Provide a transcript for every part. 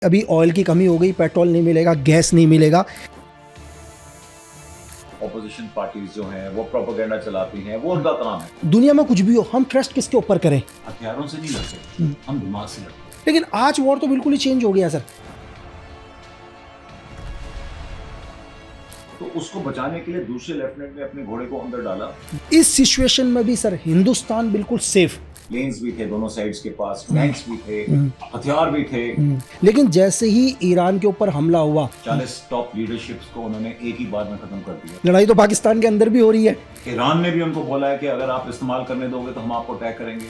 अभी ऑयल की कमी हो गई, पेट्रोल नहीं मिलेगा, गैस नहीं मिलेगा। ऑपोजिशन पार्टीज जो हैं वो प्रोपेगेंडा चलाती हैं, वो उनका काम है। दुनिया में कुछ भी हो, हम ट्रस्ट किसके ऊपर करें? हथियारों से नहीं लड़ते, हम दिमाग से लड़ते हैं। लेकिन आज वॉर तो बिल्कुल ही चेंज हो गया सर। तो उसको बचाने के लिए दूसरे लेफ्टिनेंट ने अपने घोड़े को अंदर डाला। इस सिचुएशन में भी सर हिंदुस्तान बिल्कुल सेफ। प्लेन्स भी थे दोनों साइड्स के पास, टैंक्स भी थे, हथियार भी थे। लेकिन जैसे ही ईरान के ऊपर हमला हुआ, 40 टॉप लीडरशिप्स को उन्होंने एक ही बार में खत्म कर दिया। लड़ाई तो पाकिस्तान के अंदर भी हो रही है। ईरान ने भी उनको बोला है कि अगर आप इस्तेमाल करने दोगे तो हम आपको अटैक करेंगे।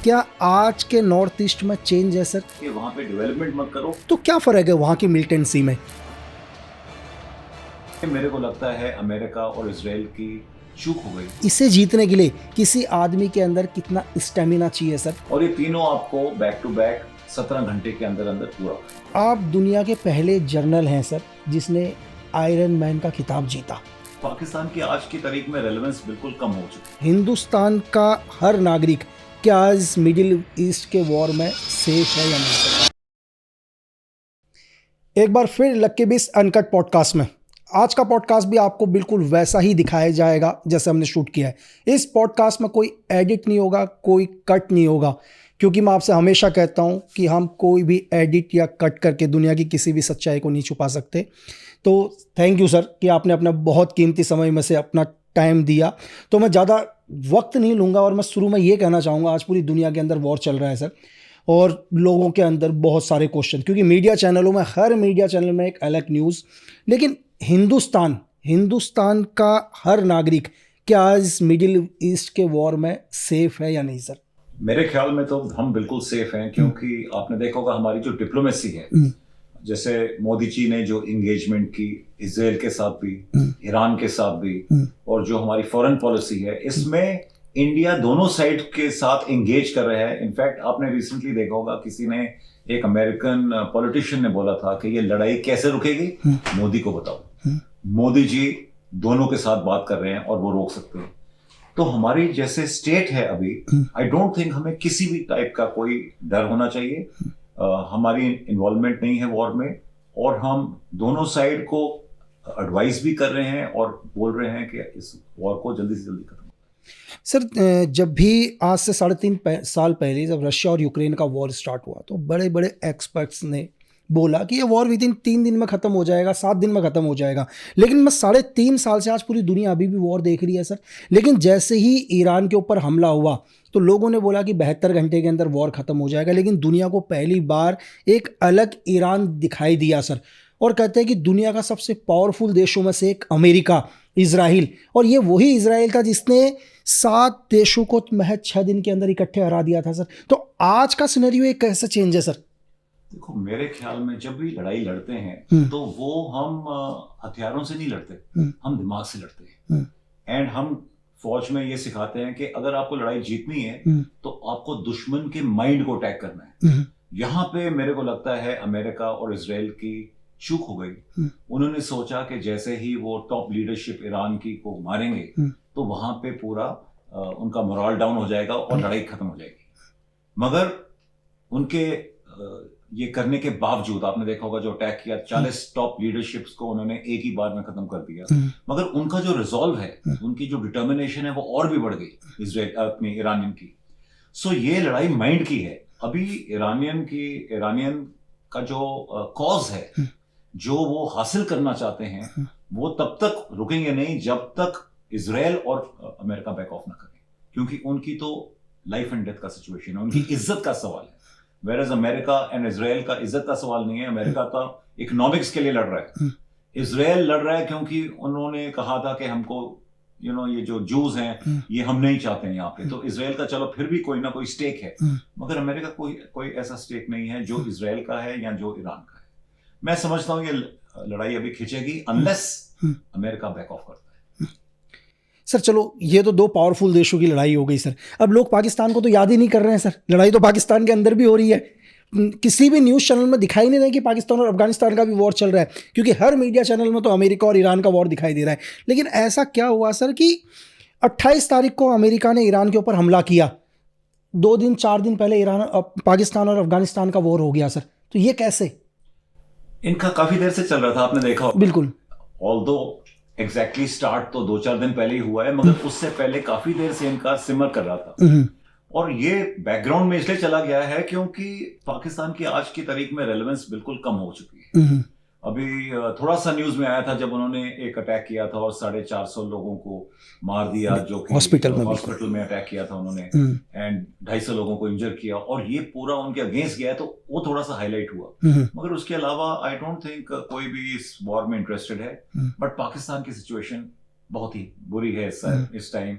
क्या आज के नॉर्थ ईस्ट में चेंज है सर? कि वहां पे डेवलपमेंट मत करो। तो क्या फर्क है वहां की मिलिटेंसी में? मेरे को लगता है अमेरिका और इजराइल की चूक हो गई। इसे जीतने के लिए किसी आदमी के अंदर कितना स्टेमिना चाहिए सर? और ये तीनों आपको बैक टू बैक 17 घंटे के अंदर अंदर पूरा। आप दुनिया के पहले जर्नल हैं सर जिसने आयरन मैन का खिताब जीता। पाकिस्तान की आज की तारीख में रेलेवेंस बिल्कुल कम हो चुकी हिंदुस्तान का हर नागरिक क्या इस मिडिल ईस्ट के वॉर में सेफ है या नहीं? एक बार फिर लक्की बीस अनकट पॉडकास्ट में आज का पॉडकास्ट भी आपको बिल्कुल वैसा ही दिखाया जाएगा जैसे हमने शूट किया है। इस पॉडकास्ट में कोई एडिट नहीं होगा, कोई कट नहीं होगा, क्योंकि मैं आपसे हमेशा कहता हूं कि हम कोई भी एडिट या कट करके दुनिया की किसी भी सच्चाई को नहीं छुपा सकते। तो थैंक यू सर कि आपने अपना बहुत कीमती समय में से अपना टाइम दिया। तो मैं ज़्यादा वक्त नहीं लूँगा और मैं शुरू में ये कहना चाहूँगा, आज पूरी दुनिया के अंदर वॉर चल रहा है सर, और लोगों के अंदर बहुत सारे क्वेश्चन, क्योंकि मीडिया चैनलों में हर मीडिया चैनल में एक अलग न्यूज़। लेकिन हिंदुस्तान का हर नागरिक क्या इस मिडिल ईस्ट के वॉर में सेफ है या नहीं सर? मेरे ख्याल में तो हम बिल्कुल सेफ हैं, क्योंकि आपने देखा होगा हमारी जो डिप्लोमेसी है, जैसे मोदी जी ने जो एंगेजमेंट की इजराइल के साथ भी, ईरान के साथ भी, और जो हमारी फॉरेन पॉलिसी है, इसमें इंडिया दोनों साइड के साथ एंगेज कर रहा है। इनफैक्ट आपने रिसेंटली देखा होगा किसी ने, एक अमेरिकन पॉलिटिशियन ने बोला था कि ये लड़ाई कैसे रुकेगी, मोदी को बताओ। मोदी जी दोनों के साथ बात कर रहे हैं और वो रोक सकते हैं। तो हमारी जैसे स्टेट है अभी, आई डोंट थिंक हमें किसी भी टाइप का कोई डर होना चाहिए। हमारी इन्वॉल्वमेंट नहीं है वॉर में, और हम दोनों साइड को एडवाइस भी कर रहे हैं और बोल रहे हैं कि इस वॉर को जल्दी से जल्दी खत्म। सर, जब भी आज से 3.5 साल पहले जब रशिया और यूक्रेन का वॉर स्टार्ट हुआ तो बड़े बड़े एक्सपर्ट्स ने बोला कि ये वॉर विदिन 3 दिन में ख़त्म हो जाएगा, 7 दिन में ख़त्म हो जाएगा। लेकिन मैं 3.5 साल से आज पूरी दुनिया अभी भी वॉर देख रही है सर। लेकिन जैसे ही ईरान के ऊपर हमला हुआ तो लोगों ने बोला कि 72 घंटे के अंदर वॉर ख़त्म हो जाएगा। लेकिन दुनिया को पहली बार एक अलग ईरान दिखाई दिया सर, और कहते हैं कि दुनिया का सबसे पावरफुल देशों में से एक अमेरिका, इजराइल, और ये वही इजराइल था जिसने 7 देशों को महज 6 दिन के अंदर इकट्ठे हरा दिया था सर। तो आज का सिनेरियो एक कैसा चेंज है सर? देखो, मेरे ख्याल में जब भी लड़ाई लड़ते हैं तो वो हम हथियारों से नहीं लड़ते, हम दिमाग से लड़ते हैं। एंड हम फौज में ये सिखाते हैं कि अगर आपको लड़ाई जीतनी है तो आपको दुश्मन के माइंड को अटैक करना है। यहाँ पे मेरे को लगता है अमेरिका और इजराइल की चूक हो गई। उन्होंने सोचा कि जैसे ही वो टॉप लीडरशिप ईरान की को मारेंगे तो वहां पे पूरा उनका मोरल डाउन हो जाएगा और लड़ाई खत्म हो जाएगी। मगर उनके ये करने के बावजूद आपने देखा होगा जो अटैक किया, 40 टॉप लीडरशिप्स को उन्होंने एक ही बार में खत्म कर दिया। मगर उनका जो रिजॉल्व है, उनकी जो डिटर्मिनेशन है, वो और भी बढ़ गई इजराइल अपनी ईरानियन की। सो ये लड़ाई माइंड की है। अभी ईरानियन का जो कॉज है, जो वो हासिल करना चाहते हैं, वो तब तक रुकेंगे नहीं जब तक इजराइल और अमेरिका बैक ऑफ ना करें, क्योंकि उनकी तो लाइफ एंड डेथ का सिचुएशन है, उनकी इज्जत का सवाल है। Whereas America and Israel का इज्जत का सवाल नहीं है। अमेरिका तो इकोनॉमिक्स के लिए लड़ रहा है, इजराइल लड़ रहा है क्योंकि उन्होंने कहा था कि हमको ये जो जूस हैं ये हम नहीं चाहते हैं यहाँ पे। तो इजराइल का चलो फिर भी कोई ना कोई स्टेक है, मगर अमेरिका कोई ऐसा स्टेक नहीं है जो इजराइल का है या जो ईरान का है। मैं समझता हूँ ये लड़ाई अभी खिंचेगी अनलेस अमेरिका बैक ऑफ करता है। सर चलो, ये तो 2 पावरफुल देशों की लड़ाई हो गई सर। अब लोग पाकिस्तान को तो याद ही नहीं कर रहे हैं सर। लड़ाई तो पाकिस्तान के अंदर भी हो रही है। किसी भी न्यूज़ चैनल में दिखाई नहीं रहा कि पाकिस्तान और अफगानिस्तान का भी वॉर चल रहा है, क्योंकि हर मीडिया चैनल में तो अमेरिका और ईरान का वॉर दिखाई दे रहा है। लेकिन ऐसा क्या हुआ सर कि 28 तारीख को अमेरिका ने ईरान के ऊपर हमला किया, 2 दिन 4 दिन पहले पाकिस्तान और अफगानिस्तान का वॉर हो गया सर, तो ये कैसे? इनका काफी देर से चल रहा था, आपने देखा होगा। बिल्कुल। ऑल्दो एग्जैक्टली स्टार्ट तो 2-4 दिन पहले ही हुआ है, मगर उससे पहले काफी देर से इनका सिमर कर रहा था। और ये बैकग्राउंड में इसलिए चला गया है क्योंकि पाकिस्तान की आज की तारीख में रेलेवेंस बिल्कुल कम हो चुकी है। अभी थोड़ा सा न्यूज में आया था जब उन्होंने एक अटैक किया था और 450 लोगों को मार दिया, जो कि हॉस्पिटल में अटैक किया था उन्होंने, एंड 250 लोगों को इंजर किया, और ये पूरा उनके अगेंस्ट गया, तो वो थोड़ा सा हाईलाइट हुआ। मगर उसके अलावा आई डोंट थिंक कोई भी इस वॉर में इंटरेस्टेड है। बट पाकिस्तान की सिचुएशन बहुत ही बुरी है इस टाइम।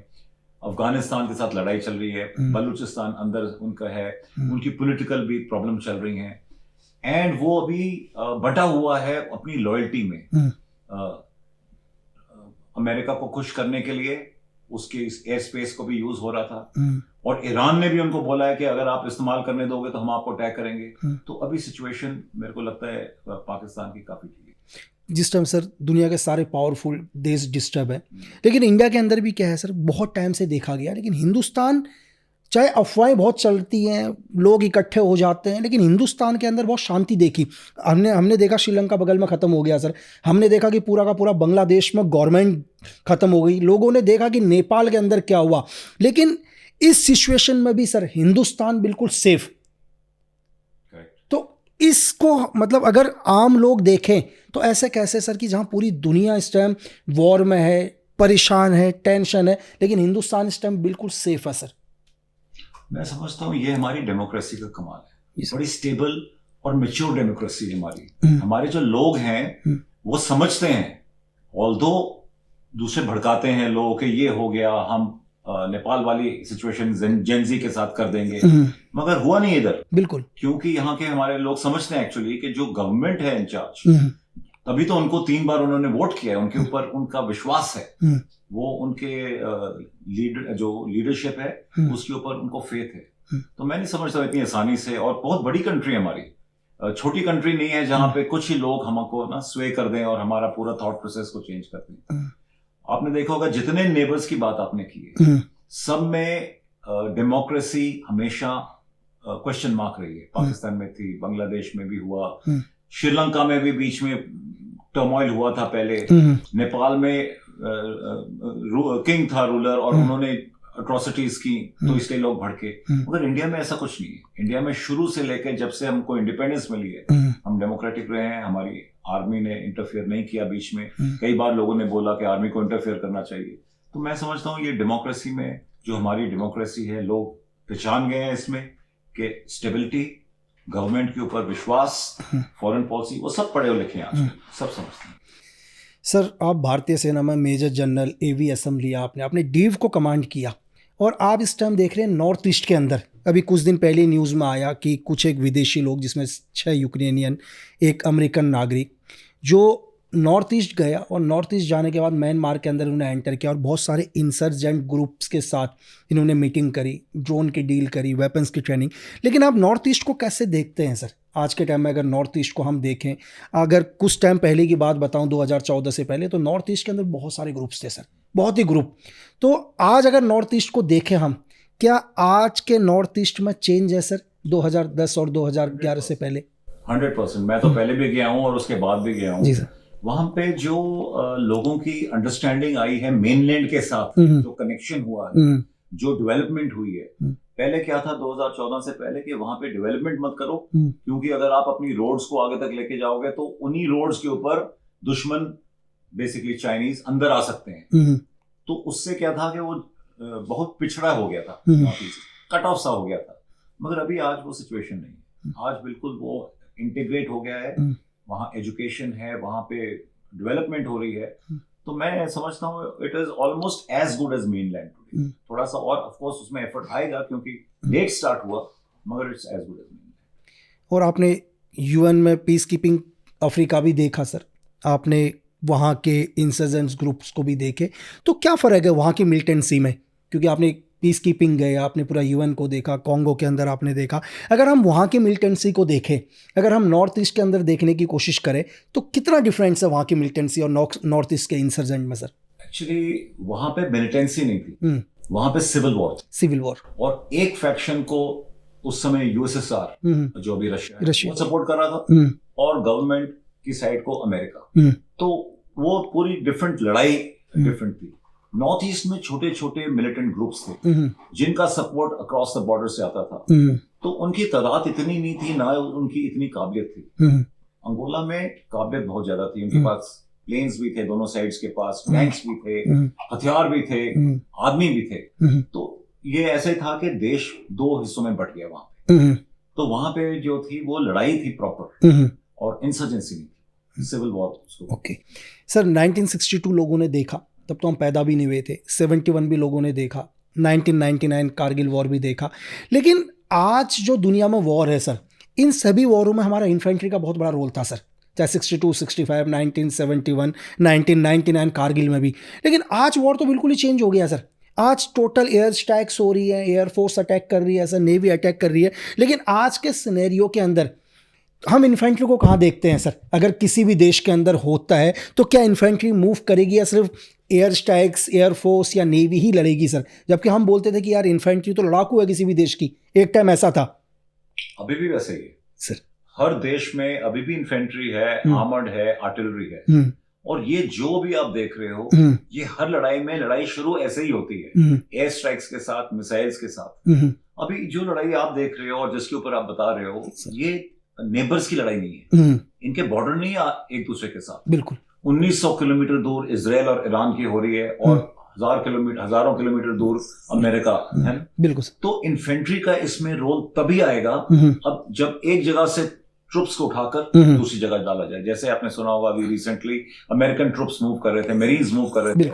अफगानिस्तान के साथ लड़ाई चल रही है, बलूचिस्तान अंदर उनका है, उनकी पॉलिटिकल भी प्रॉब्लम चल रही हैं, एंड वो अभी बटा हुआ है अपनी लॉयल्टी में। अमेरिका को खुश करने के लिए उसके एयर स्पेस को भी यूज हो रहा था, और ईरान ने भी उनको बोला है कि अगर आप इस्तेमाल करने दोगे तो हम आपको अटैक करेंगे। तो अभी सिचुएशन मेरे को लगता है पाकिस्तान की काफी ठीक है। जिस टाइम सर दुनिया के सारे पावरफुल देश डिस्टर्ब है, लेकिन इंडिया के अंदर भी क्या है सर, बहुत टाइम से देखा गया, लेकिन हिंदुस्तान, चाहे अफवाहें बहुत चलती हैं, लोग इकट्ठे हो जाते हैं, लेकिन हिंदुस्तान के अंदर बहुत शांति देखी। हमने देखा श्रीलंका बगल में ख़त्म हो गया सर, हमने देखा कि पूरा का पूरा बांग्लादेश में गवर्नमेंट ख़त्म हो गई, लोगों ने देखा कि नेपाल के अंदर क्या हुआ, लेकिन इस सिचुएशन में भी सर हिंदुस्तान बिल्कुल सेफ। तो इसको मतलब अगर आम लोग देखें तो ऐसे कैसे सर कि जहाँ पूरी दुनिया इस टाइम वॉर में है, परेशान है, टेंशन है, लेकिन हिंदुस्तान इस टाइम बिल्कुल सेफ है सर? मैं समझता हूँ ये हमारी डेमोक्रेसी का कमाल है। बड़ी स्टेबल और मैच्योर डेमोक्रेसी हमारी। हमारे जो लोग हैं वो समझते हैं, ऑल्दो दूसरे भड़काते हैं लोग कि ये हो गया, हम नेपाल वाली सिचुएशन जेनजी के साथ कर देंगे, मगर हुआ नहीं इधर। बिल्कुल, क्योंकि यहाँ के हमारे लोग समझते हैं एक्चुअली कि जो गवर्नमेंट है इंचार्ज, तभी तो उनको 3 बार उन्होंने वोट किया है, उनके ऊपर उनका विश्वास है, वो उनके जो लीडरशिप है उसके ऊपर उनको फेथ है। तो मैं नहीं समझता इतनी आसानी से, और बहुत बड़ी कंट्री है हमारी, छोटी कंट्री नहीं है जहां पे कुछ ही लोग हमको ना स्वे कर दें और हमारा पूरा थॉट प्रोसेस को चेंज कर दें। आपने देखा होगा जितने नेबर्स की बात आपने की है, सब में डेमोक्रेसी हमेशा क्वेश्चन मार्क रही है। पाकिस्तान में थी, बांग्लादेश में भी हुआ, श्रीलंका में भी बीच में टर्मोइल हुआ था पहले, नेपाल में किंग था रूलर और उन्होंने अट्रॉसिटीज की, तो इसलिए लोग भड़के। मगर इंडिया में ऐसा कुछ नहीं है। इंडिया में शुरू से लेकर जब से हमको इंडिपेंडेंस मिली है, हम डेमोक्रेटिक रहे हैं। हमारी आर्मी ने इंटरफेयर नहीं किया बीच में। कई बार लोगों ने बोला कि आर्मी को इंटरफेयर करना चाहिए। तो मैं समझता हूँ ये डेमोक्रेसी में, जो हमारी डेमोक्रेसी है, लोग पहचान गए हैं इसमें कि स्टेबिलिटी, गवर्नमेंट के ऊपर विश्वास, फॉरेन पॉलिसी, वो सब पढ़े लिखे हैं आज, सब समझते हैं। सर आप भारतीय सेना में मेजर जनरल एवी असम्बली आपने डीव को कमांड किया, और आप इस टाइम देख रहे हैं नॉर्थ ईस्ट के अंदर, अभी कुछ दिन पहले न्यूज़ में आया कि कुछ एक विदेशी लोग, जिसमें 6 यूक्रेनियन, एक अमेरिकन नागरिक, जो नॉर्थ ईस्ट गया, और नॉर्थ ईस्ट जाने के बाद म्यांमार के अंदर उन्होंने एंटर किया और बहुत सारे इंसर्जेंट ग्रुप्स के साथ इन्होंने मीटिंग करी, ड्रोन की डील करी, वेपन्स की ट्रेनिंग। लेकिन आप नॉर्थ ईस्ट को कैसे देखते हैं सर आज के टाइम में? अगर नॉर्थ ईस्ट को हम देखें, अगर कुछ टाइम पहले की बात बताऊं, 2014 से पहले, तो नॉर्थ ईस्ट के अंदर बहुत सारे ग्रुप्स थे सर, बहुत ही ग्रुप। तो आज अगर नॉर्थ ईस्ट को देखें हम, क्या आज के नॉर्थ ईस्ट में चेंज है सर 2010 और 2011 से पहले? 100%। मैं तो पहले भी गया हूँ और उसके बाद भी गया हूँ। जी सर। वहां पे जो लोगों की अंडरस्टैंडिंग आई है मेनलैंड के साथ, जो कनेक्शन हुआ है, जो डेवलपमेंट हुई है। पहले क्या था 2014 से पहले कि वहां पे डेवलपमेंट मत करो, क्योंकि अगर आप अपनी रोड्स को आगे तक लेके जाओगे तो उन्हीं रोड्स के ऊपर दुश्मन, बेसिकली चाइनीज, अंदर आ सकते हैं। तो उससे क्या था कि वो बहुत पिछड़ा हो गया था, कट ऑफ सा हो गया था। मगर अभी आज वो सिचुएशन नहीं है। आज बिल्कुल वो इंटीग्रेट हो गया है, वहाँ एजुकेशन है, वहाँ पे डेवलपमेंट हो रही है। तो मैं समझता हूँ it is almost as good as mainland today. थोड़ा सा और ऑफ कोर्स उसमें एफर्ट आएगा क्योंकि लेट स्टार्ट हुआ, मगर it's as good as mainland. और आपने यूएन में पीस कीपिंग अफ्रीका भी देखा सर, आपने वहाँ के इंसर्जेंट्स ग्रुप्स को भी देखे, तो क्या फ़र्क है वहाँ की मिलिटेंसी में? क्योंकि आपने पीस कीपिंग गए, आपने पूरा यूएन को देखा, कॉन्गो के अंदर आपने देखा। अगर हम वहाँ की मिलिटेंसी को देखें, अगर हम नॉर्थ ईस्ट के अंदर देखने की कोशिश करें, तो कितना डिफरेंस है वहाँ की मिलिटेंसी और नॉर्थ ईस्ट के इंसर्जेंट में सर? एक्चुअली वहाँ पे मिलिटेंसी नहीं थी, वहां पे सिविल वॉर और एक फैक्शन को उस समय यूएसएसआर जो भी रशिया वो सपोर्ट कर रहा था और गवर्नमेंट की साइड को अमेरिका। तो वो पूरी डिफरेंट लड़ाई डिफरेंट थी। नॉर्थ ईस्ट में छोटे छोटे मिलिटेंट ग्रुप्स थे जिनका सपोर्ट अक्रॉस द बॉर्डर से आता था, तो उनकी तादाद इतनी नहीं थी, ना उनकी इतनी काबिलियत थी। अंगोला में काबिलियत बहुत ज्यादा थी, उनके पास प्लेन्स भी थे, दोनों साइड्स के पास टैंक्स भी थे, हथियार भी थे, आदमी भी थे। तो ये ऐसे था कि देश दो हिस्सों में बट गया वहां पे। तो वहां पे जो थी वो लड़ाई थी प्रॉपर और इंसर्जेंसी नहीं थी, सिविल वॉर। ओके सर, 1962 लोगों ने देखा, तब तो हम पैदा भी नहीं हुए थे। 71 भी लोगों ने देखा, 1999 कारगिल वॉर भी देखा। लेकिन आज जो दुनिया में वॉर है सर, इन सभी वॉरों में हमारा इन्फेंट्री का बहुत बड़ा रोल था सर, चाहे 62, 65, 1971, 1999 कारगिल में भी। लेकिन आज वॉर तो बिल्कुल ही चेंज हो गया सर। आज टोटल एयर स्ट्राइक्स हो रही है, एयरफोर्स अटैक कर रही है सर, नेवी अटैक कर रही है। लेकिन आज के सिनेरियो के अंदर हम इन्फेंट्री को कहाँ देखते हैं सर? अगर किसी भी देश के अंदर होता है तो क्या इन्फेंट्री मूव करेगी या सिर्फ एयर स्ट्राइक्स, एयरफोर्स या नेवी ही लड़ेगी सर? जबकि हम बोलते थे कि यार इन्फेंट्री तो लड़ाकू है किसी भी देश की, एक टाइम ऐसा था। अभी भी वैसे ही है सर, हर देश में अभी भी इन्फेंट्री है, आर्मर्ड है, आर्टिलरी है। और ये जो भी आप देख रहे हो, ये हर लड़ाई में लड़ाई शुरू ऐसे ही होती है, एयर स्ट्राइक्स के साथ, मिसाइल्स के साथ। अभी जो लड़ाई आप देख रहे हो और जिसके ऊपर आप बता रहे हो, ये नेबर्स की लड़ाई नहीं है, इनके बॉर्डर नहीं है एक दूसरे के साथ। बिल्कुल 1900 किलोमीटर दूर इजराइल और ईरान की हो रही है और हजारों किलोमीटर दूर अमेरिका है। बिल्कुल। तो इन्फेंट्री का इसमें रोल तभी आएगा अब जब एक जगह से ट्रुप्स को उठाकर दूसरी जगह डाला जाए। जैसे आपने सुना होगा अभी रिसेंटली अमेरिकन ट्रुप्स मूव कर रहे थे, मरीन्स मूव कर रहे थे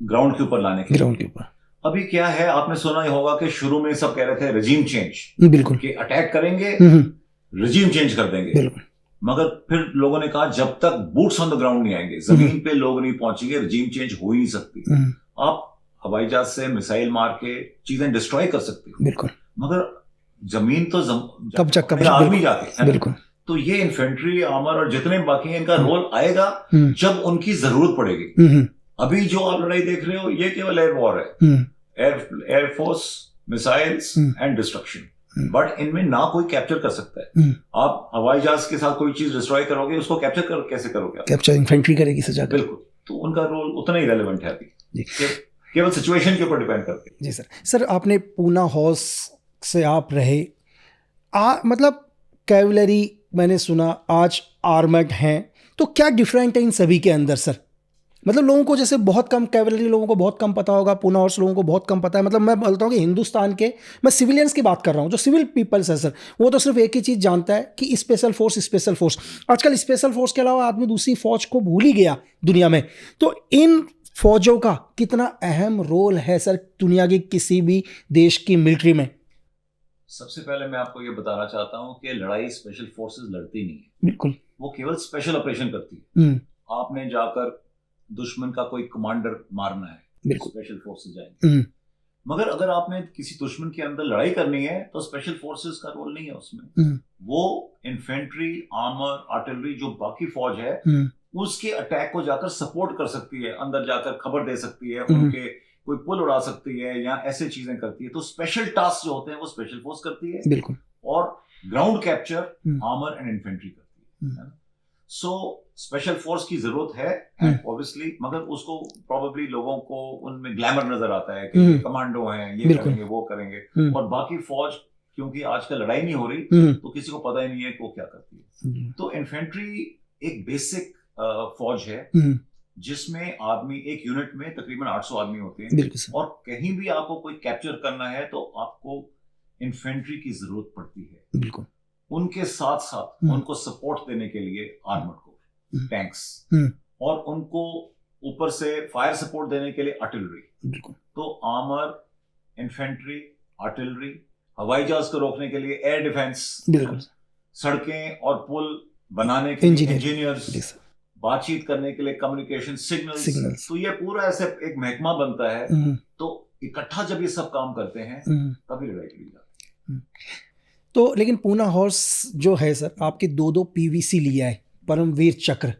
ग्राउंड के ऊपर लाने के लिए। अभी क्या है, आपने सुना ही होगा कि शुरू में सब कह रहे थे रजीम चेंज, बिल्कुल, कि अटैक करेंगे, रजीम चेंज कर देंगे। मगर फिर लोगों ने कहा जब तक बूट्स ऑन द ग्राउंड नहीं आएंगे, जमीन पे लोग नहीं पहुंचेंगे, रजीम चेंज हो ही नहीं सकती। आप हवाई जहाज से मिसाइल मार के चीजें डिस्ट्रॉय कर सकते हो, बिल्कुल, मगर जमीन तो कब्जा आदमी जाके, बिल्कुल। तो ये इन्फेंट्री, आर्मर और जितने बाकी हैं, इनका रोल आएगा जब उनकी जरूरत पड़ेगी। अभी जो आप लड़ाई देख रहे हो ये केवल एयर वॉर है, air force, missiles and destruction. But इनमें ना कोई कैप्चर कर सकता है। आप हवाई जहाज के साथ कोई चीज डिस्ट्रॉय करोगे, उसको कैप्चर कैसे करोगे? कैप्चर इन्फेंट्री करेगी सजा। बिल्कुल, तो उनका रोल उतना ही रेलेवेंट है अभी, केवल सिचुएशन के ऊपर डिपेंड करते हैं। जी सर, आपने पूना हॉर्स से आप रहे, मतलब कैवलरी मैंने सुना आज आर्मर्ड हैं, तो क्या डिफरेंट है इन सभी के अंदर सर? मतलब लोगों को जैसे बहुत कम, कैवलरी लोगों को बहुत कम पता होगा, पूना हॉर्स लोगों को बहुत कम पता है। मतलब मैं बोलता हूँ कि हिंदुस्तान के, मैं सिविलियंस की बात कर रहा हूँ, जो सिविल पीपल्स है सर, वो तो सिर्फ एक ही चीज़ जानता है कि स्पेशल फोर्स। आजकल स्पेशल फोर्स के अलावा आदमी दूसरी फौज को भूल ही गया दुनिया में। तो इन फौजों का कितना अहम रोल है सर दुनिया की किसी भी देश की मिलिट्री में? सबसे पहले मैं आपको ये बताना चाहता हूँ कि लड़ाई स्पेशल फोर्सेस लड़ती नहीं है, बिल्कुल, वो केवल स्पेशल ऑपरेशन करती है। आपने जाकर दुश्मन का कोई कमांडर मारना है, बिल्कुल स्पेशल फोर्सेस जाएंगे। मगर अगर आपने किसी दुश्मन के अंदर लड़ाई करनी है तो स्पेशल फोर्सेस का रोल नहीं है उसमें। वो इन्फेंट्री, आर्मर, आर्टिलरी, जो बाकी फौज है उसके अटैक को जाकर सपोर्ट कर सकती है, अंदर जाकर खबर दे सकती है, उनके कोई पुल उड़ा सकती है या ऐसे चीजें करती है। तो स्पेशल टास्क जो होते हैं वो स्पेशल फोर्स करती है, बिल्कुल, और ground capture armour and infantry करती है। सो स्पेशल फोर्स की जरूरत है ऑब्वियसली, मगर उसको प्रोबेबली लोगों को उनमें ग्लैमर नजर आता है कि कमांडो हैं, ये करेंगे, वो करेंगे, और बाकी फौज क्योंकि आजकल लड़ाई नहीं हो रही तो किसी को पता ही नहीं है कि वो क्या करती है। तो इन्फेंट्री एक बेसिक फौज है जिसमें आदमी, एक यूनिट में तकरीबन 800 आदमी होते हैं, और कहीं भी आपको कोई कैप्चर करना है तो आपको इन्फेंट्री की जरूरत पड़ती है। बिल्कुल, उनके साथ साथ उनको सपोर्ट देने के लिए आर्मर्ड कोर, टैंक्स, और उनको ऊपर से फायर सपोर्ट देने के लिए आर्टिलरी। तो आर्मर, इन्फेंट्री, आर्टिलरी, हवाई जहाज को रोकने के लिए एयर डिफेंस, सड़कें और पुल बनाने के लिए इंजीनियर्स, बातचीत करने के लिए कम्युनिकेशन सिग्नल्स। तो ये पूरा ऐसे एक महकमा बनता है। तो इकट्ठा जब ये सब काम करते हैं तभी लड़ाई लड़ी जाती है। तो लेकिन पूना हॉर्स जो है सर, आपके 2 PVC लिया है, परमवीर चक्र,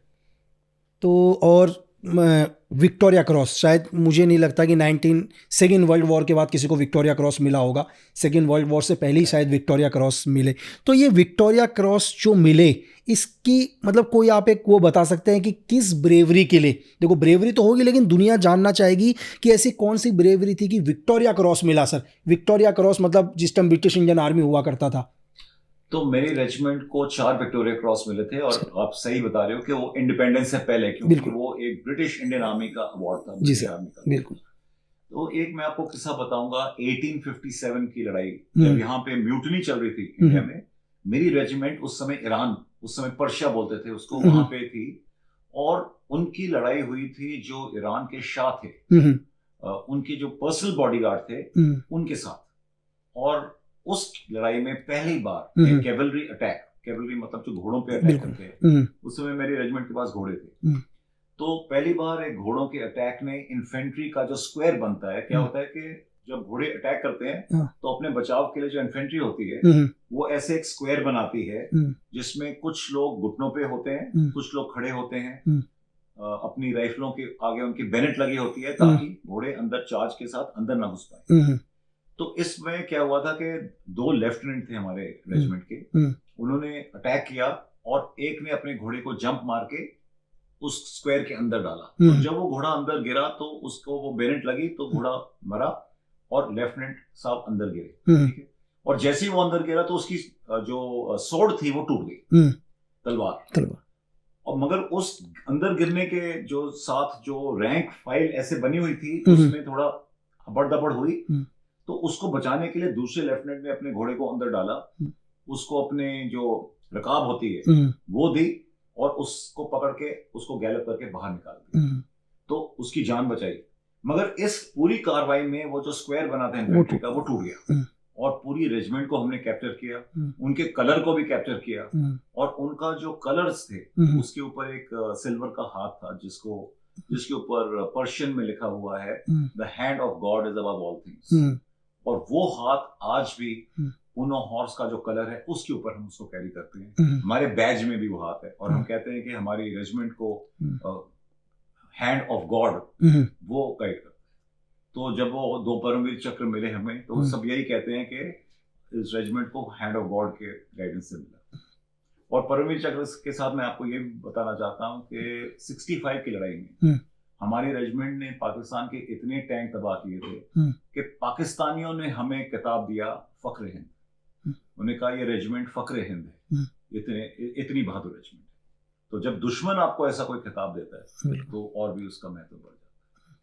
तो और विक्टोरिया क्रॉस, शायद मुझे नहीं लगता कि सेकेंड वर्ल्ड वॉर के बाद किसी को विक्टोरिया क्रॉस मिला होगा, सेकेंड वर्ल्ड वॉर से पहले ही शायद विक्टोरिया क्रॉस मिले। तो ये विक्टोरिया क्रॉस जो मिले, इसकी मतलब कोई आप एक वो बता सकते हैं कि किस ब्रेवरी के लिए? देखो ब्रेवरी तो होगी, लेकिन दुनिया जानना चाहेगी कि ऐसी कौन सी ब्रेवरी थी कि विक्टोरिया क्रॉस मिला सर। विक्टोरिया क्रॉस मतलब जिस टाइम ब्रिटिश इंडियन आर्मी हुआ करता था। तो मेरी रेजिमेंट को 4 विक्टोरिया क्रॉस मिले थे, और आप सही बता रहे हो कि वो इंडिपेंडेंस से पहले, क्योंकि वो एक ब्रिटिश इंडियन आर्मी का अवार्ड था। जी सर, बिल्कुल। तो एक मैं आपको किस्सा बताऊंगा, 1857 की लड़ाई, जब यहाँ पे म्यूटनी चल रही थी इंडिया में, मेरी रेजिमेंट उस समय ईरान, उस समय पर्शिया बोलते थे उसको, वहां पे थी, और उनकी लड़ाई हुई थी जो ईरान के शाह थे, उनके जो पर्सनल बॉडीगार्ड थे उनके साथ। और उस लड़ाई में पहली बार कैवलरी अटैक, कैवलरी मतलब जो घोड़ों पे अटैक करते हैं, उस समय मेरी रेजिमेंट के पास घोड़े थे, तो पहली बार एक घोड़ों के अटैक में इन्फेंट्री का जो स्क्वायर बनता है, क्या होता है कि जब घोड़े अटैक करते हैं तो अपने बचाव के लिए जो इन्फेंट्री होती है वो ऐसे एक स्क्वायर बनाती है, जिसमें कुछ लोग घुटनों पे होते हैं, कुछ लोग खड़े होते हैं, अपनी राइफलों के आगे उनकी बेनेट लगी होती है ताकि घोड़े अंदर चार्ज के साथ अंदर ना घुस पाए। तो इसमें क्या हुआ था कि 2 लेफ्टिनेंट थे हमारे रेजिमेंट के, उन्होंने अटैक किया और एक ने अपने घोड़े को जंप मार के उस स्क्वायर के अंदर डाला। तो जब वो घोड़ा अंदर गिरा तो उसको वो बेनेट लगी, तो घोड़ा मरा और लेफ्टिनेंट साहब अंदर गिरे, ठीक है। और जैसे ही वो अंदर गिरा तो उसकी जो सोर्ड थी वो टूट गई, तलवार। और मगर उस अंदर गिरने के जो साथ जो रैंक फाइल ऐसे बनी हुई थी, उसमें थोड़ा हबड़ दबड़ हुई, तो उसको बचाने के लिए दूसरे लेफ्टिनेंट ने अपने घोड़े को अंदर डाला, उसको अपने जो रकाब होती है वो दी और उसको पकड़ के उसको गैलप करके बाहर निकाल दिया, तो उसकी जान बचाई। मगर इस पूरी कार्रवाई में वो जो स्क्वायर बना था इन्फेंट्री का वो टूट गया, और पूरी रेजिमेंट को हमने कैप्चर किया, उनके कलर को भी कैप्चर किया, और उनका जो कलर्स थे उसके ऊपर एक सिल्वर का हाथ था जिसके ऊपर पर्शियन में लिखा हुआ है, the hand of God is above all things. और वो हाथ आज भी उनो हॉर्स का जो कलर है उसके ऊपर हम उसको कैरी करते हैं, हमारे बैज में भी वो हाथ है, और हम कहते हैं कि हमारी रेजिमेंट को हैंड ऑफ गॉड वो गाइड करता है। तो जब वो 2 परमवीर चक्र मिले हमें, तो सब यही कहते हैं कि इस रेजिमेंट को हैंड ऑफ गॉड के गाइडेंस से मिला। और परमवीर चक्र के साथ मैं आपको ये बताना चाहता हूँ कि 65 की लड़ाई में हमारी रेजिमेंट ने पाकिस्तान के इतने टैंक तबाह किए थे कि पाकिस्तानियों ने हमें खिताब दिया फख्र हिंद। उन्होंने कहा ये रेजिमेंट फख्र हिंद है, इतनी बहादुर रेजिमेंट है। तो जब दुश्मन आपको ऐसा कोई खिताब देता है तो और भी उसका महत्व बढ़ जाता है।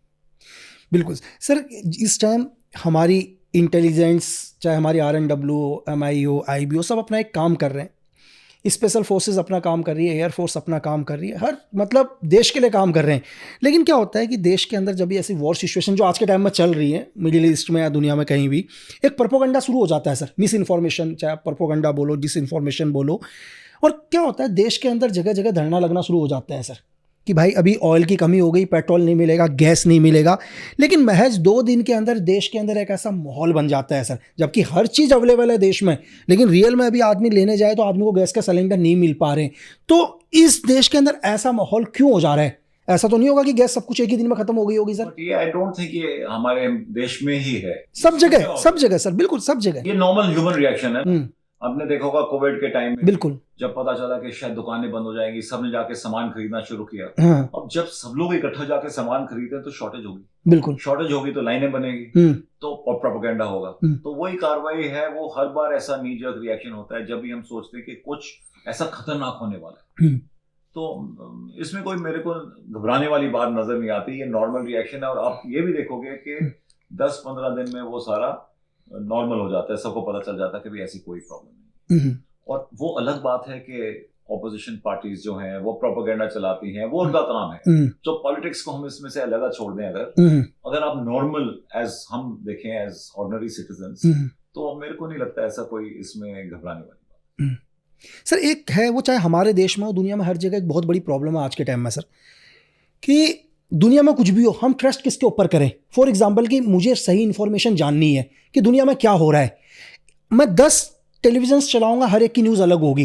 बिल्कुल सर, इस टाइम हमारी इंटेलिजेंस, चाहे हमारी RNW, MIO, IBO सब अपना एक काम कर रहे हैं, स्पेशल फोर्सेस अपना काम कर रही है, एयरफोर्स अपना काम कर रही है, हर मतलब देश के लिए काम कर रहे हैं। लेकिन क्या होता है कि देश के अंदर जब भी ऐसी वॉर सिचुएशन जो आज के टाइम में चल रही है, मिडिल ईस्ट में या दुनिया में कहीं भी, एक प्रोपोगंडा शुरू हो जाता है सर, मिस इन्फॉर्मेशन, चाहे प्रोपोगंडा बोलो, डिस इन्फॉर्मेशन बोलो। और क्या होता है, देश के अंदर जगह जगह धरना लगना शुरू हो जाता है सर कि भाई अभी ऑयल की कमी हो गई, पेट्रोल नहीं मिलेगा, गैस नहीं मिलेगा। लेकिन महज 2 दिन के अंदर देश के अंदर एक ऐसा माहौल बन जाता है सर, जबकि हर चीज़ अवेलेबल है देश में, लेकिन रियल में अभी आदमी लेने जाए तो आदमी को गैस का सिलेंडर नहीं मिल पा रहे। तो इस देश के अंदर ऐसा माहौल क्यों हो जा रहा है? ऐसा तो नहीं होगा कि गैस सब कुछ एक ही दिन में खत्म हो गई होगी सर? ये आई डोंट थिंक ये हमारे देश में ही है, सब जगह सर, बिल्कुल सब जगह। ये नॉर्मल ह्यूमन रिएक्शन है। आपने देखा होगा कोविड के टाइम में, बिल्कुल, जब पता चला कि शायद दुकानें बंद हो जाएंगी, सबने जाके सामान खरीदना शुरू किया। अब जब सब लोग इकट्ठा जाके सामान खरीदते तो शॉर्टेज होगी, बिल्कुल शॉर्टेज होगी तो लाइनें बनेगी, तो प्रोपेगेंडा होगा। तो वही कार्रवाई है, वो हर बार ऐसा नी जर्क रिएक्शन होता है जब भी हम सोचते हैं कि कुछ ऐसा खतरनाक होने वाला है। तो इसमें कोई मेरे को घबराने वाली बात नजर नहीं आती, ये नॉर्मल रिएक्शन है। और आप ये भी देखोगे कि 10-15 दिन में वो सारा नॉर्मल हो जाता है, सबको पता चल जाता है कि भी ऐसी कोई प्रॉब्लम नहीं। और वो अलग बात है कि ऑपोजिशन पार्टीज जो हैं वो प्रोपेगेंडा चलाती हैं, वो उनका काम है। तो पॉलिटिक्स को हम इसमें से अलग छोड़ दें, अगर आप नॉर्मल एज हम देखें एज ऑर्डिनरी सिटीजन्स, तो मेरे को नहीं लगता ऐसा कोई इसमें घबराने वाली बात। सर एक है, वो चाहे हमारे देश में हो, दुनिया में हर जगह एक बहुत बड़ी प्रॉब्लम है आज के टाइम में सर, कि दुनिया में कुछ भी हो, हम ट्रस्ट किसके ऊपर करें? फॉर एग्जाम्पल कि मुझे सही इन्फॉर्मेशन जाननी है कि दुनिया में क्या हो रहा है, मैं 10 टेलीविजन चलाऊंगा, हर एक की न्यूज़ अलग होगी,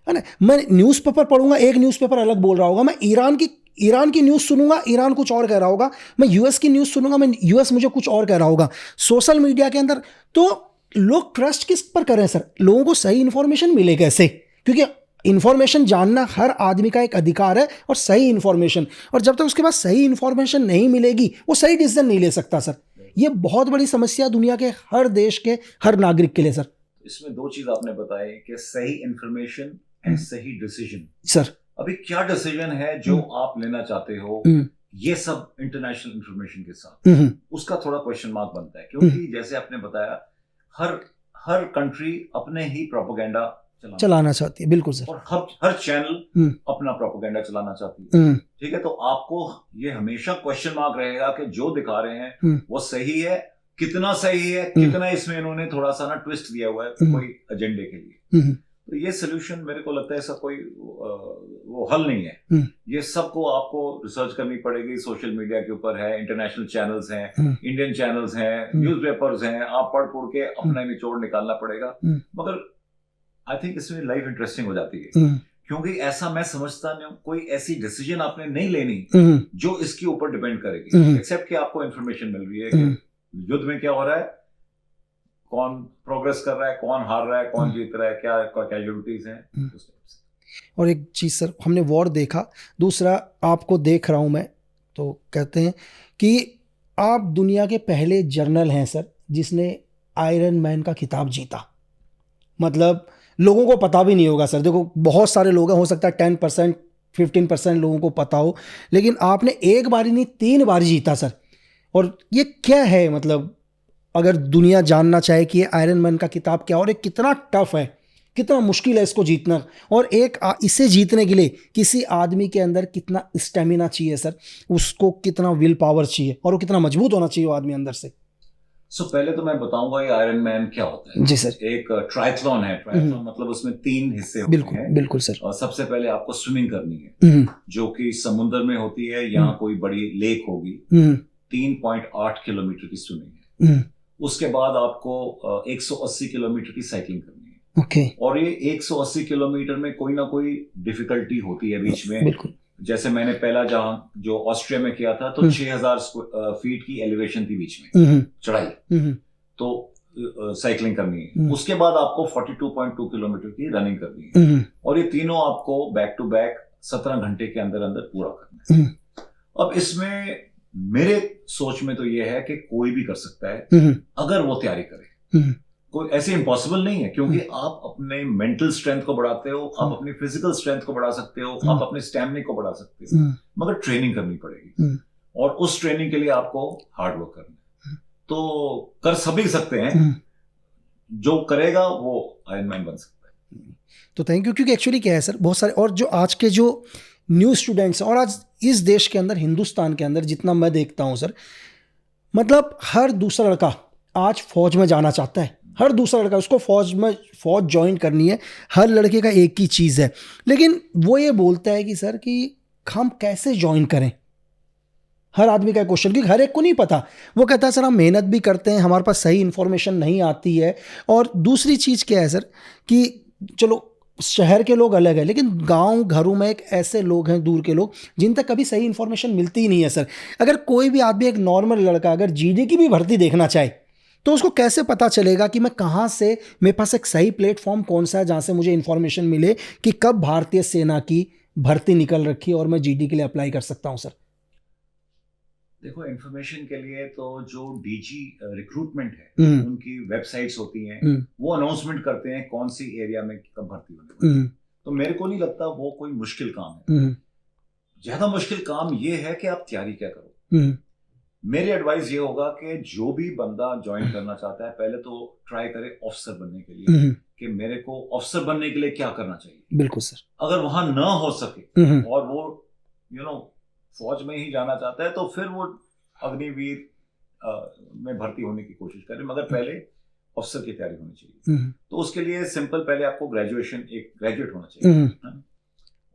है ना। मैं न्यूज़पेपर पढ़ूंगा, एक न्यूज़पेपर अलग बोल रहा होगा। मैं ईरान की ईरान की न्यूज़ सुनूंगा, ईरान कुछ और कह रहा होगा, मैं यूएस की न्यूज़ सुनूंगा, मैं यूएस मुझे कुछ और कह रहा होगा, सोशल मीडिया के अंदर। तो लोग ट्रस्ट किस पर करें सर? लोगों को सही इंफॉर्मेशन मिले कैसे? क्योंकि इंफॉर्मेशन जानना हर आदमी का एक अधिकार है, और सही इंफॉर्मेशन, और जब तक उसके पास सही इंफॉर्मेशन नहीं मिलेगी वो सही डिसीजन नहीं ले सकता सर। ये बहुत बड़ी समस्या दुनिया के हर देश के हर नागरिक के लिए सर। इसमें दो चीज आपने बताई कि सही इंफॉर्मेशन एंड सही डिसीजन। सर अभी क्या डिसीजन है जो आप लेना चाहते हो, ये सब इंटरनेशनल इंफॉर्मेशन के साथ, उसका थोड़ा क्वेश्चन मार्क बनता है, क्योंकि जैसे आपने बताया हर कंट्री अपने ही प्रोपेगेंडा चलाना चाहती है। बिल्कुल सर। और हर चैनल अपना प्रोपेगेंडा चलाना चाहती है। ठीक है, तो आपको ये हमेशा क्वेश्चन मार्क रहेगा कि जो दिखा रहे हैं वो सही है, कितना सही है, कितना इसमें इन्होंने थोड़ा सा ना ट्विस्ट दिया हुआ है कोई एजेंडे के लिए। तो ये सोल्यूशन मेरे को लगता है ऐसा कोई वो हल नहीं है। ये सबको आपको रिसर्च करनी पड़ेगी, सोशल मीडिया के ऊपर है, इंटरनेशनल चैनल्स हैं, इंडियन चैनल्स हैं, न्यूज़पेपर्स हैं, आप पढ़ के अपना निचोड़ निकालना पड़ेगा। मगर आई थिंक इसमें लाइफ इंटरेस्टिंग हो जाती है, क्योंकि ऐसा मैं समझता नहीं हूँ कोई ऐसी डिसीजन आपने नहीं लेनी जो इसके ऊपर डिपेंड करेगी, एक्सेप्ट कि आपको इन्फॉर्मेशन मिल रही है कि युद्ध में क्या हो रहा है, कौन प्रोग्रेस कर रहा है, कौन हार रहा है, कौन जीत रहा है, क्या कैजुअलिटीज हैं। और एक चीज़ सर, हमने वॉर देखा, दूसरा आपको देख रहा हूँ मैं, तो कहते हैं कि आप दुनिया के पहले जर्नल हैं सर जिसने आयरन मैन का खिताब जीता। मतलब लोगों को पता भी नहीं होगा सर, देखो बहुत सारे लोग हैं, हो सकता है 10% 15% लोगों को पता हो, लेकिन आपने एक बार ही नहीं 3 बार जीता सर। और ये क्या है, मतलब अगर दुनिया जानना चाहे कि ये आयरन मैन का किताब क्या, और ये कितना टफ है, कितना मुश्किल है इसको जीतना, और इसे जीतने के लिए किसी आदमी के अंदर कितना स्टेमिना चाहिए सर, उसको कितना विल पावर चाहिए, और वो कितना मजबूत होना चाहिए वो आदमी अंदर से। पहले तो मैं बताऊंगा ये आयरन मैन क्या होता है। जी सर। एक ट्रायथलॉन है। ट्रायथलॉन मतलब उसमें 3 हिस्से होते हैं। बिल्कुल सर। और सबसे पहले आपको स्विमिंग करनी है, जो कि समुद्र में होती है, यहाँ कोई बड़ी लेक होगी, 3.8 किलोमीटर की स्विमिंग है। उसके बाद आपको 180 किलोमीटर की साइकिलिंग करनी है। ओके। और ये 180 किलोमीटर में कोई ना कोई डिफिकल्टी होती है बीच में। बिल्कुल। जैसे मैंने पहला जो ऑस्ट्रिया में किया था, तो 6000 फीट की एलिवेशन थी बीच में चढ़ाई, तो साइकिलिंग करनी है। उसके बाद आपको 42.2 किलोमीटर की रनिंग करनी है, और ये तीनों आपको बैक टू बैक 17 घंटे के अंदर अंदर पूरा करना है। अब इसमें मेरे सोच में तो ये है कि कोई भी कर सकता है अगर वो तैयारी करे। कोई ऐसे इम्पॉसिबल नहीं है, क्योंकि आप अपने मेंटल स्ट्रेंथ को बढ़ाते हो, आप अपनी फिजिकल स्ट्रेंथ को बढ़ा सकते हो, आप अपने स्टैमिना को बढ़ा सकते हो, मगर ट्रेनिंग करनी पड़ेगी, और उस ट्रेनिंग के लिए आपको हार्ड वर्क करना है। तो कर सभी सकते हैं, जो करेगा वो आयरन मैन बन सकता है। तो थैंक यू। क्योंकि एक्चुअली क्या है सर, बहुत सारे, और जो आज के जो न्यू स्टूडेंट्स, और आज इस देश के अंदर, हिंदुस्तान के अंदर जितना मैं देखता हूँ सर, मतलब हर दूसरा लड़का आज फौज में जाना चाहता है, हर दूसरा लड़का, उसको फौज ज्वाइन करनी है। हर लड़के का एक ही चीज़ है, लेकिन वो ये बोलता है कि सर कि हम कैसे ज्वाइन करें। हर आदमी का क्वेश्चन, क्योंकि हर एक को नहीं पता। वो कहता है सर हम मेहनत भी करते हैं, हमारे पास सही इन्फॉर्मेशन नहीं आती है। और दूसरी चीज़ क्या है सर कि चलो शहर के लोग अलग है, लेकिन गांव घरों में एक ऐसे लोग हैं, दूर के लोग, जिन तक कभी सही इन्फॉर्मेशन मिलती ही नहीं है सर। अगर कोई भी आदमी, एक नॉर्मल लड़का अगर जीडी की भी भर्ती देखना चाहे, तो उसको कैसे पता चलेगा कि मैं कहाँ से, मेरे पास एक सही प्लेटफॉर्म कौन सा है जहाँ से मुझे इन्फॉर्मेशन मिले कि कब भारतीय सेना की भर्ती निकल रखी है और मैं जीडी के लिए अप्लाई कर सकता हूँ सर? देखो, इन्फॉर्मेशन के लिए तो जो डीजी रिक्रूटमेंट है, उनकी वेबसाइट्स होती हैं, वो अनाउंसमेंट करते हैं कौन सी एरिया में कब भर्ती होने वाली है। तो मेरे को नहीं लगता वो कोई मुश्किल काम है। ज्यादा मुश्किल काम ये है कि आप तैयारी क्या करो। मेरी एडवाइस ये होगा कि जो भी बंदा ज्वाइन करना चाहता है, पहले तो ट्राई करे ऑफिसर बनने के लिए, कि मेरे को ऑफिसर बनने के लिए क्या करना चाहिए। बिल्कुल सर। अगर वहां ना हो सके और वो फौज में ही जाना चाहता है, तो फिर वो अग्निवीर में भर्ती होने की कोशिश करे, मगर पहले ऑफिसर की तैयारी होनी चाहिए। तो उसके लिए सिंपल, पहले आपको एक ग्रेजुएट होना चाहिए,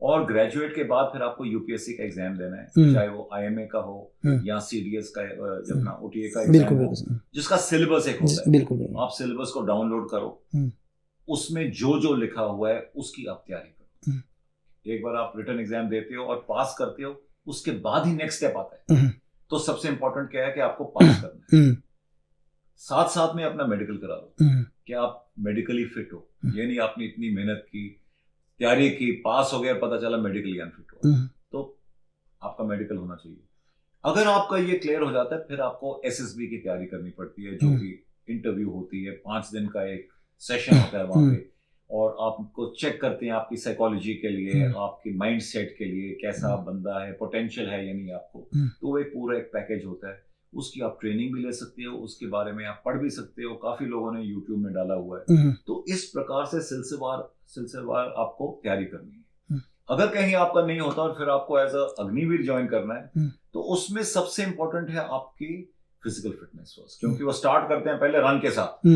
और ग्रेजुएट के बाद फिर आपको यूपीएससी का एग्जाम देना है, चाहे वो आईएमए का हो या सीडीएस का, अपना ओटीए का एग्जाम हो, जिसका सिलेबस एक होता है। आप सिलेबस को डाउनलोड करो, उसमें जो लिखा हुआ है उसकी आप तैयारी करो। एक बार आप रिटन एग्जाम देते हो और पास करते हो, उसके बाद ही नेक्स्ट स्टेप आता है। तो सबसे इंपॉर्टेंट क्या है कि आपको पास करना है, साथ साथ में अपना मेडिकल करा लो कि आप मेडिकली फिट हो। ये नहीं आपने इतनी मेहनत की, तैयारी की, पास हो गया, पता चला मेडिकली अनफिट हो, तो आपका मेडिकल होना चाहिए। अगर आपका ये क्लियर हो जाता है, फिर आपको एसएसबी की तैयारी करनी पड़ती है, जो कि इंटरव्यू होती है, 5 दिन का एक सेशन होता है वहां पे, और आपको चेक करते हैं आपकी साइकोलॉजी के लिए, आपकी माइंड सेट के लिए, कैसा बंदा है, पोटेंशियल है या नहीं आपको। तो वो एक पूरा एक पैकेज होता है, उसकी आप ट्रेनिंग भी ले सकते हो, उसके बारे में आप पढ़ भी सकते हो, काफी लोगों ने यूट्यूब में डाला हुआ है। तो इस प्रकार से सिलसिलेवार आपको तैयारी करनी है। अगर कहीं आपका नहीं होता और फिर आपको एज अ अग्निवीर ज्वाइन करना है, तो उसमें सबसे इंपॉर्टेंट है आपकी फिजिकल फिटनेस फर्स्ट, क्योंकि वो स्टार्ट करते हैं पहले रन के साथ।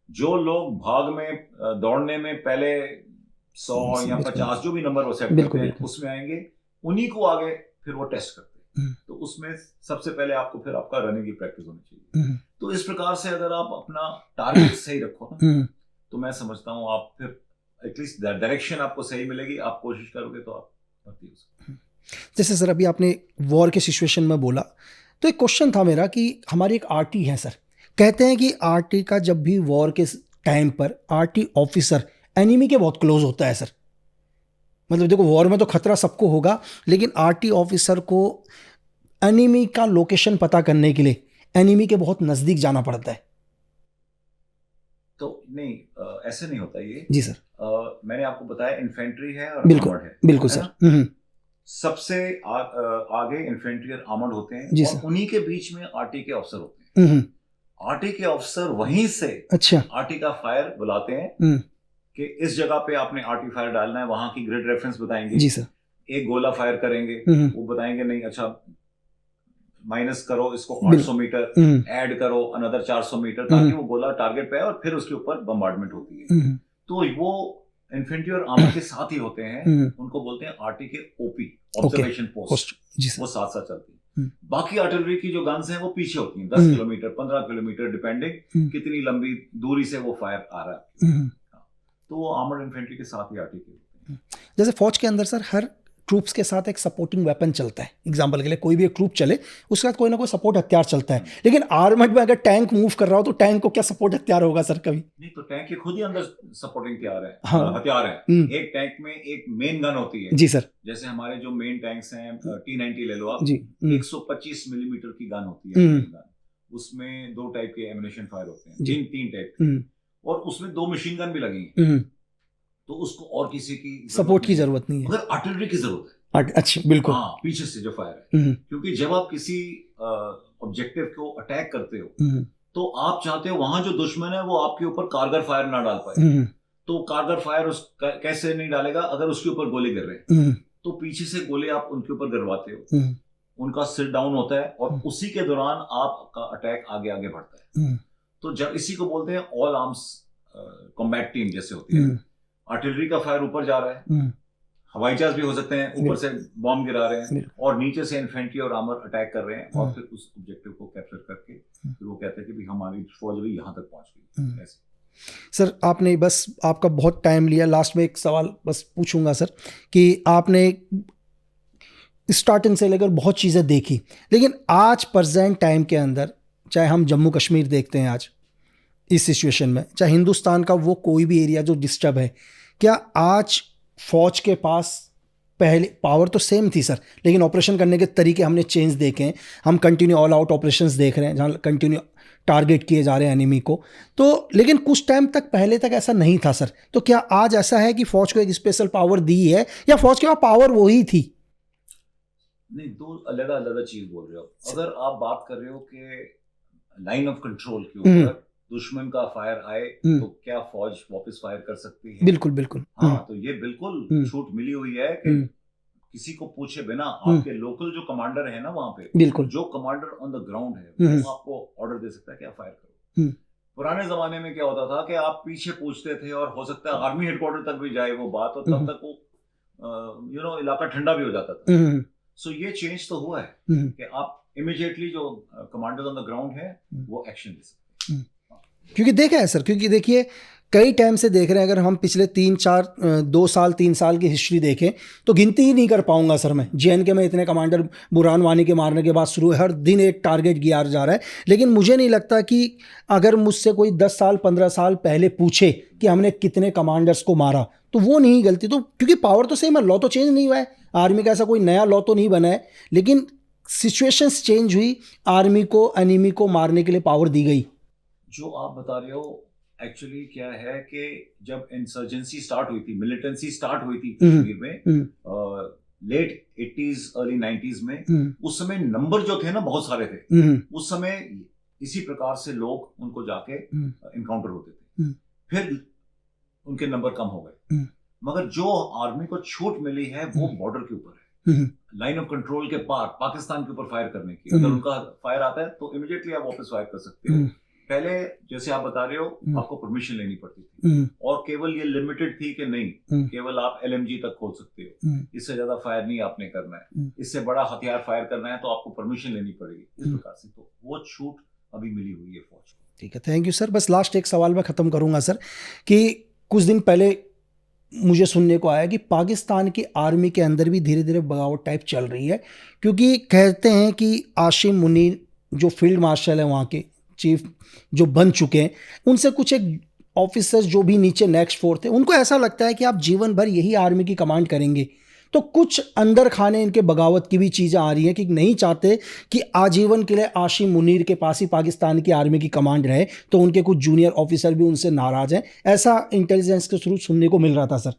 जो लोग भाग में दौड़ने में पहले 100 या 50 जो भी नंबर वो सेट करते हैं उसमें आएंगे, उन्हीं को आगे फिर वो टेस्ट करते हैं। तो उसमें सबसे पहले आपको फिर आपका रनिंग की प्रैक्टिस होनी चाहिए। तो इस प्रकार से अगर आप अपना टारगेट सही रखो ना, तो मैं समझता हूँ आप फिर एटलीस्ट डायरेक्शन आपको सही मिलेगी। आप कोशिश करोगे तो आप भर्ती हो सकते। जैसे सर अभी आपने वॉर के सिचुएशन में बोला, तो एक क्वेश्चन था मेरा कि हमारी एक आरटी है सर, कहते हैं कि आरटी का जब भी वॉर के टाइम पर आरटी ऑफिसर एनिमी के बहुत क्लोज होता है सर। मतलब देखो वॉर में तो खतरा सबको होगा, लेकिन आरटी ऑफिसर को एनिमी का लोकेशन पता करने के लिए एनिमी के बहुत नजदीक जाना पड़ता है। तो नहीं, ऐसे नहीं होता ये जी सर। मैंने आपको बताया इन्फेंट्री है और आर्मर्ड है। बिल्कुल सर। सबसे आगे इन्फेंट्री और आर्मर्ड होते हैं, और उन्हीं के बीच में आरटी के अफसर होते हैं। आरटी के अफसर वहीं से आरटी का फायर बुलाते हैं कि इस जगह पे आपने आरटी फायर डालना है, वहां की ग्रिड रेफरेंस बताएंगे। जी सर। एक गोला फायर करेंगे, वो बताएंगे नहीं अच्छा माइनस करो इसको 800 मीटर, ऐड करो अनदर 400 मीटर, ताकि वो गोला टारगेट पे है और फिर उसके ऊपर बम्बार्डमेंट होती है। तो वो इन्फेंट्री और आर्मर के साथ ही होते हैं, उनको बोलते हैं आरटी के ओपी, ऑब्जर्वेशन पोस्ट। वो साथ साथ चलती है। बाकी आर्टिलरी की जो गन्स हैं वो पीछे होती हैं, 10 किलोमीटर 15 किलोमीटर डिपेंडिंग कितनी लंबी दूरी से वो फायर आ रहा है। तो वो आर्मर्ड इन्फेंट्री के साथ ही आरटी के होते हैं। जैसे फौज के अंदर सर हर ट्रूप्स के साथ एक सपोर्टिंग वेपन चलता है। एग्जांपल के लिए कोई भी एक ट्रूप चले उसके साथ कोई ना कोई सपोर्ट हथियार चलता है, लेकिन आर्मर्ड में अगर टैंक मूव कर रहा हो तो टैंक को क्या सपोर्ट हथियार होगा सर? कभी नहीं, तो टैंक के खुद ही अंदर सपोर्टिंग हथियार है। एक टैंक में एक मेन गन होती है। जी सर। जैसे हमारे जो मेन टैंक्स हैं T90 ले लो आप, 125 मिलीमीटर की गन होती है। उसमें 2 टाइप के एमिनेशन फायर होते हैं, 3 टाइप के, और उसमें 2 मशीन गन भी लगी हैं। तो उसको और किसी की सपोर्ट की जरूरत नहीं है, मगर आर्टिलरी की जरूरत है। अच्छा, बिल्कुल। हाँ, पीछे से जो फायर है, क्योंकि जब आप किसी ऑब्जेक्टिव को अटैक करते हो तो आप चाहते हो वहां जो दुश्मन है वो आपके ऊपर कारगर फायर ना डाल पाए। तो कारगर फायर कैसे नहीं डालेगा? अगर उसके ऊपर गोले गिर रहे हैं तो पीछे से गोले आप उनके ऊपर गिरवाते हो, उनका सिर डाउन होता है और उसी के दौरान आपका अटैक आगे आगे बढ़ता है। तो जब इसी को बोलते हैं ऑल आर्म्स कॉम्बैट टीम जैसे होती है। आर्टिलरी का फायर ऊपर जा रहा है, हवाई जहाज भी हो सकते हैं ऊपर से बॉम्ब गिरा रहे हैं, और नीचे से इन्फेंट्री और आर्मर अटैक कर रहे हैं, और फिर उस ऑब्जेक्टिव को कैप्चर करके फिर वो कहते हैं कि हमारी फौज भी यहाँ तक पहुंच गई। ऐसे। सर आपने बस आपका बहुत टाइम लिया, लास्ट में एक सवाल बस पूछूंगा सर कि आपने स्टार्टिंग से लेकर बहुत चीज़ें देखी, लेकिन आज प्रेजेंट टाइम के अंदर चाहे हम जम्मू कश्मीर देखते हैं आज इस सिचुएशन में, चाहे हिंदुस्तान का वो कोई भी एरिया जो डिस्टर्ब है, क्या आज फौज के पास पहले पावर तो सेम थी सर, लेकिन ऑपरेशन करने के तरीके हमने चेंज देखे हैं। हम कंटिन्यू ऑल आउट ऑपरेशंस देख रहे हैं जहाँ कंटिन्यू टारगेट किए जा रहे हैं एनिमी को, तो लेकिन कुछ टाइम तक पहले तक ऐसा नहीं था सर। तो क्या आज ऐसा है कि फौज को एक स्पेशल पावर दी है या फौज के पास पावर वही थी? नहीं, 2 अलग-अलग चीज बोल रहे हो। अगर आप बात कर रहे हो कि लाइन ऑफ कंट्रोल के ऊपर दुश्मन का फायर आए तो क्या फौज वापस फायर कर सकती है? बिल्कुल बिल्कुल। हाँ, तो ये बिल्कुल छूट मिली हुई है कि किसी को पूछे बिना आपके लोकल जो कमांडर है ना वहां पे, बिल्कुल जो कमांडर ऑन द ग्राउंड है वो आपको ऑर्डर दे सकता है कि आप फायर करो। पुराने जमाने में क्या होता था कि आप पीछे पूछते थे और हो सकता है आर्मी हेडक्वार्टर तक भी जाए वो बात, और तब तक वो इलाका ठंडा भी हो जाता था। सो ये चेंज तो हुआ है कि आप इमीडिएटली जो कमांडर ऑन द ग्राउंड है वो एक्शन ले सकते हैं। क्योंकि देखा है सर, क्योंकि देखिए कई टाइम से देख रहे हैं, अगर हम पिछले 2 साल 3 साल की हिस्ट्री देखें तो गिनती ही नहीं कर पाऊंगा सर मैं। JNK में इतने कमांडर बुरहान वानी के मारने के बाद शुरू है, हर दिन एक टारगेट गिरा जा रहा है। लेकिन मुझे नहीं लगता कि अगर मुझसे कोई 10 साल 15 साल पहले पूछे कि हमने कितने कमांडर्स को मारा तो वो नहीं गलती, तो क्योंकि पावर तो सेम है, लॉ तो चेंज नहीं हुआ है, आर्मी का ऐसा कोई नया लॉ तो नहीं बना है, लेकिन सिचुएशंस चेंज हुई, आर्मी को एनिमी को मारने के लिए पावर दी गई। जो आप बता रहे हो एक्चुअली क्या है कि जब इंसर्जेंसी स्टार्ट हुई थी, मिलिटेंसी स्टार्ट हुई थी कश्मीर में लेट 80s अर्ली 90s में, उस समय नंबर जो थे ना बहुत सारे थे। उस समय इसी प्रकार से लोग उनको जाके इनकाउंटर होते थे, फिर उनके नंबर कम हो गए। मगर जो आर्मी को छूट मिली है वो बॉर्डर के ऊपर है, लाइन ऑफ कंट्रोल के पार पाकिस्तान के ऊपर फायर करने की। अगर उनका फायर आता है तो इमीडिएटली आप वापस फायर कर सकते हो। पहले जैसे आप बता रहे हो आपको परमिशन लेनी पड़ती थी, और केवल ये लिमिटेड थी कि नहीं केवल आप LMG तक खोल सकते हो, इससे ज्यादा फायर नहीं आपने करना है, इससे बड़ा हथियार फायर करना है तो आपको परमिशन लेनी पड़ेगी, इस प्रकार से। तो वो छूट अभी मिली हुई है फौज को। ठीक है, थैंक यू सर। बस लास्ट एक सवाल मैं ख़त्म करूंगा सर, कि कुछ दिन पहले मुझे सुनने को आया कि पाकिस्तान की आर्मी के अंदर भी धीरे धीरे बगावत टाइप चल रही है, क्योंकि कहते हैं कि आसिम मुनीर जो फील्ड मार्शल है वहाँ के चीफ जो बन चुके हैं, उनसे कुछ एक ऑफिसर्स जो भी नीचे नेक्स्ट फोर्थ थे, उनको ऐसा लगता है कि आप जीवन भर यही आर्मी की कमांड करेंगे। तो कुछ अंदर खाने इनके बगावत की भी चीज़ें आ रही हैं कि नहीं चाहते कि आजीवन के लिए आसिम मुनीर के पास ही पाकिस्तान की आर्मी की कमांड रहे, तो उनके कुछ जूनियर ऑफिसर भी उनसे नाराज हैं। ऐसा इंटेलिजेंस के थ्रू सुनने को मिल रहा था सर।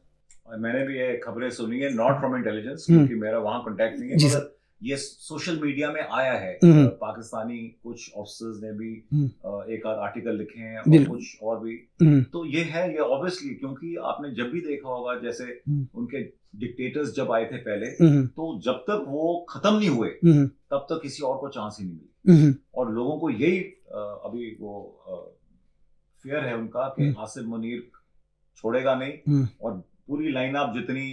मैंने भी ये खबरें सुनी है, नॉट फ्रॉम इंटेलिजेंस, क्योंकि मेरा वहां कांटेक्ट नहीं है, मगर ये सोशल मीडिया में आया है। पाकिस्तानी कुछ ऑफिसर्स ने भी एक आध आर्टिकल लिखे हैं, और कुछ और भी। तो ये है, ये ऑब्वियसली, क्योंकि आपने जब भी देखा होगा जैसे उनके डिक्टेटर्स जब आए थे पहले, तो जब तक वो खत्म नहीं हुए तब तक किसी और को चांस ही नहीं मिली। और लोगों को यही अभी वो फियर है उनका कि आसिम मुनीर छोड़ेगा नहीं, और पूरी लाइन अप जितनी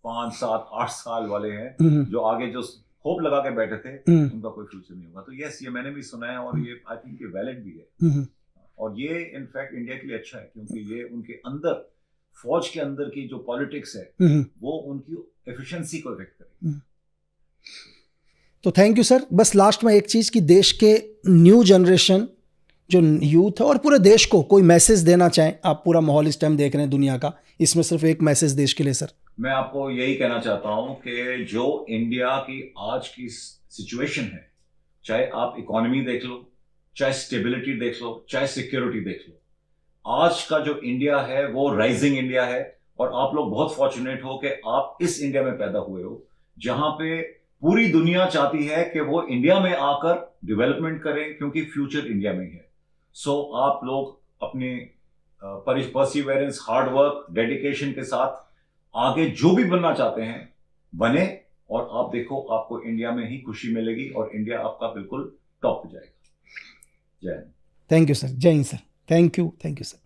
5 7 8 साल वाले हैं जो आगे जो होप लगा के बैठे थे, उनका कोई फ्यूचर नहीं होगा। तो यस, ये मैंने भी सुना है, और ये आई थिंक ये वैलिड भी है, और ये इनफैक्ट इंडिया के लिए अच्छा है, क्योंकि ये उनके अंदर फौज के अंदर की जो पॉलिटिक्स है वो उनकी एफिशिएंसी को इफेक्ट करेगी। तो थैंक यू सर। बस लास्ट में एक चीज़, कि देश के न्यू जनरेशन जो यूथ है और पूरे देश को कोई मैसेज देना चाहें, आप पूरा माहौल इस टाइम देख रहे हैं दुनिया का, इसमें सिर्फ एक मैसेज देश के लिए सर। मैं आपको यही कहना चाहता हूं कि जो इंडिया की आज की सिचुएशन है, चाहे आप इकोनॉमी देख लो, चाहे स्टेबिलिटी देख लो, चाहे सिक्योरिटी देख लो, आज का जो इंडिया है वो राइजिंग इंडिया है। और आप लोग बहुत फॉर्चुनेट हो कि आप इस इंडिया में पैदा हुए हो, जहां पे पूरी दुनिया चाहती है कि वो इंडिया में आकर डेवलपमेंट करें, क्योंकि फ्यूचर इंडिया में है। सो आप लोग अपने परसिवेरेंस, हार्ड वर्क, डेडिकेशन के साथ आगे जो भी बनना चाहते हैं बने, और आप देखो आपको इंडिया में ही खुशी मिलेगी, और इंडिया आपका बिल्कुल टॉप पे जाएगा। जय हिंद। Thank you sir. जय हिंद सर। Thank you sir.